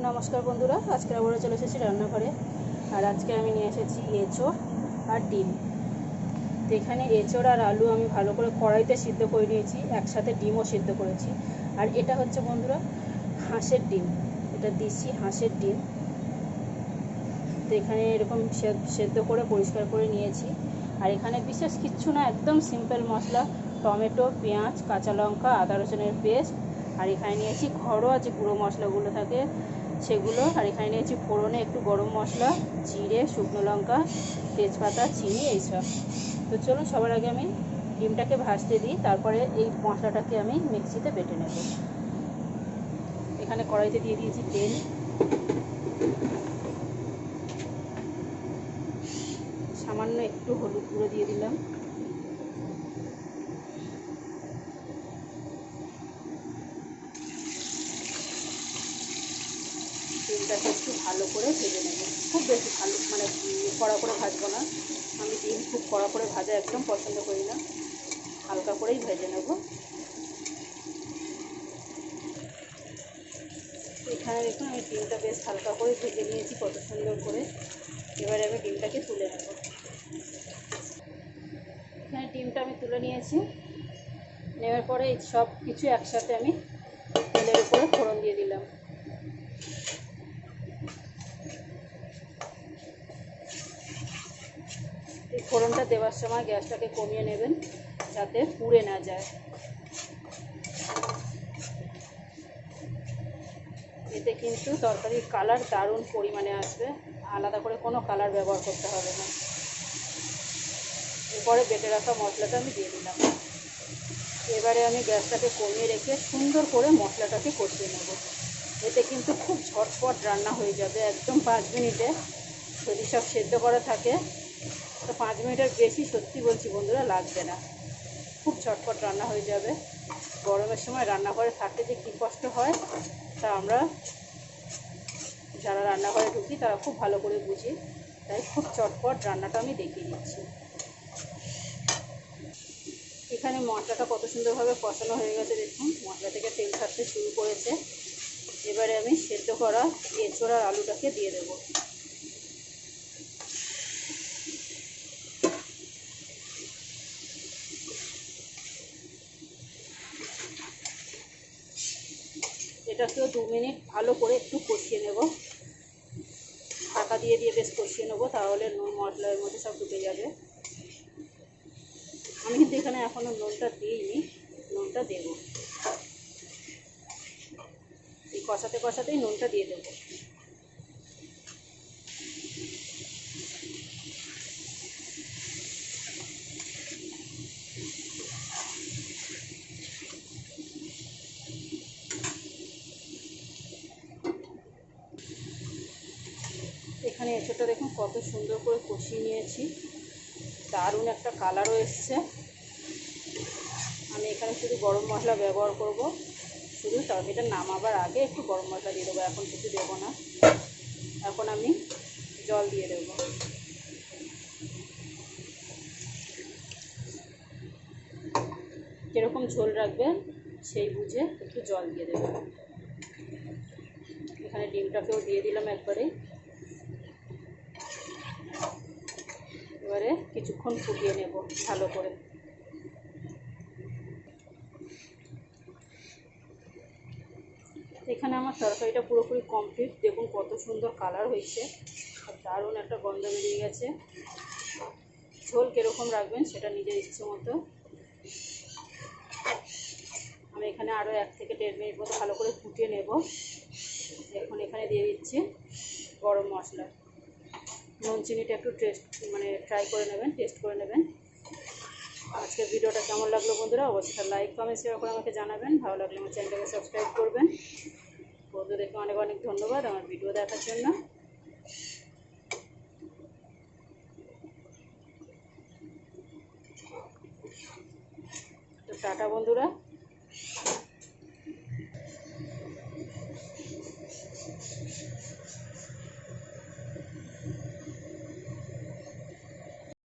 নমস্কার বন্ধুরা, আজকে আবারও চলে এসেছি রান্নাঘরে। আর আজকে আমি নিয়ে এসেছি এঁচোড় আর ডিম। তো এখানে এঁচোড় আর আলু আমি ভালো করে কড়াইতে সিদ্ধ করে নিয়েছি, একসাথে ডিমও সিদ্ধ করেছি। আর এটা হচ্ছে বন্ধুরা হাঁসের ডিম, এটা দেশি হাঁসের ডিম। তো এখানে এরকম সেদ্ধ করে পরিষ্কার করে নিয়েছি। আর এখানে বিশেষ কিচ্ছু না, একদম সিম্পল মশলা, টমেটো, পেঁয়াজ, কাঁচা লঙ্কা, আদা রসুনের পেস্ট। আর এখানে নিয়েছি ঘরোয়া যে গুঁড়ো মশলাগুলো থাকে সেগুলো। আর এখানে নিয়েছি ফোড়নে একটু গরম মশলা, জিরে, শুকনো লঙ্কা, তেজপাতা, চিনি, এইসব। তো চলুন সবার আগে আমি ডিমটাকে ভাজতে দিই, তারপরে এই মশলাটাকে আমি মিক্সিতে বেটে নেব। এখানে কড়াইতে দিয়ে দিয়েছি তেল, সামান্য একটু হলুদ গুঁড়ো দিয়ে দিলাম, ডিমটাকে একটু ভালো করে ভেজে নেব। খুব বেশি ভালো কড়া করে ভাজবো না, আমি ডিম খুব কড়া করে ভাজা একদম পছন্দ করি না, হালকা করেই ভেজে নেব। এখানে দেখুন আমি ডিমটা বেশ হালকা করে ভেজে নিয়েছি, কত সুন্দর করে। এবারে আমি ডিমটাকে তুলে নেব। এখানে ডিমটা আমি তুলে নিয়েছি। নেওয়ার পরে এই সব কিছু একসাথে আমি তেলের উপরে ফোড়ন দিয়ে দিলাম। এই ফোড়নটা দেওয়ার সময় গ্যাসটাকে কমিয়ে নেবেন, যাতে পুড়ে না যায়। এতে কিন্তু তরকারির কালার দারুণ পরিমাণে আসবে, আলাদা করে কোনো কালার ব্যবহার করতে হবে না। এরপরে বেটে রাখা মশলাটা আমি দিয়ে দিলাম। এবারে আমি গ্যাসটাকে কমিয়ে রেখে সুন্দর করে মশলাটাকে কষিয়ে নেব। এতে কিন্তু খুব ঝটপট রান্না হয়ে যাবে, একদম 5 মিনিটে। যদি সব সেদ্ধ করা থাকে তো 5 মিনিটের বেশি সত্যি বলছি বন্ধুরা লাগবে না, খুব ঝটপট রান্না হয়ে যাবে। গরমের সময় রান্নাঘরে থাকতে যে কী কষ্ট হয় তা আমরা যারা রান্নাঘরে ঢুকি তারা খুব ভালো করে বুঝি। তাই খুব চটপট রান্নাটা আমি দেখিয়ে দিচ্ছি। এখানে মশলাটা কত সুন্দরভাবে কষানো হয়ে গেছে, দেখুন মশলা থেকে তেল ছাড়তে শুরু করেছে। এবারে আমি সেদ্ধ করা এঁচোড় আর আলুটাকে দিয়ে দেবো। এটাকেও 2 মিনিট ভালো করে একটু কষিয়ে নেব, ঢাকা দিয়ে দিয়ে বেশ কষিয়ে নেবো, তাহলে নুন মশলা এর মধ্যে সব ঢুকে যাবে। আমি কিন্তু এখানে এখনও নুনটা দিইনি, নুনটা দেবো। এই কষাতে কষাতেই নুনটা দিয়ে দেবো। এখানে এঁচোড়টা দেখুন কত সুন্দর করে কষিয়ে নিয়েছি, দারুণ একটা কালারও এসছে। আমি এখানে শুধু গরম মশলা ব্যবহার করব, শুধু তরকারিটা নামাবার আগে একটু গরম মশলা দিয়ে দেবো, এখন কিছু দেবো না। এখন আমি জল দিয়ে দেবো। কীরকম ঝোল রাখবেন সেই বুঝে একটু জল দিয়ে দেবেন। এখানে ডিমটাকেও দিয়ে দিলাম একবারে। এবারে কিছুক্ষণ ফুটিয়ে নেব ভালো করে। এখানে আমার তরকারিটা পুরোপুরি কমপ্লিট, দেখুন কত সুন্দর কালার হয়েছে, আর দারুণ একটা গন্ধ বেরিয়ে গেছে। ঝোল কীরকম রাখবেন সেটা নিজের ইচ্ছে মতো। আমি এখানে আরও 1 থেকে 1.5 মিনিট মতো ভালো করে ফুটিয়ে নেব। এখন এখানে দিয়ে দিচ্ছি গরম মশলা। নুন চিনিটা একটু ট্রাই করে নেবেন, টেস্ট করে নেবেন। আজকের ভিডিওটা কেমন লাগলো বন্ধুরা, অবশ্যই লাইক কমেন্ট শেয়ার করে আমাকে জানাবেন। ভালো লাগলে আমার চ্যানেলটাকে সাবস্ক্রাইব করবেন। বন্ধুদেরকে অনেক অনেক ধন্যবাদ আমার ভিডিও দেখার জন্য। তো টাটা বন্ধুরা।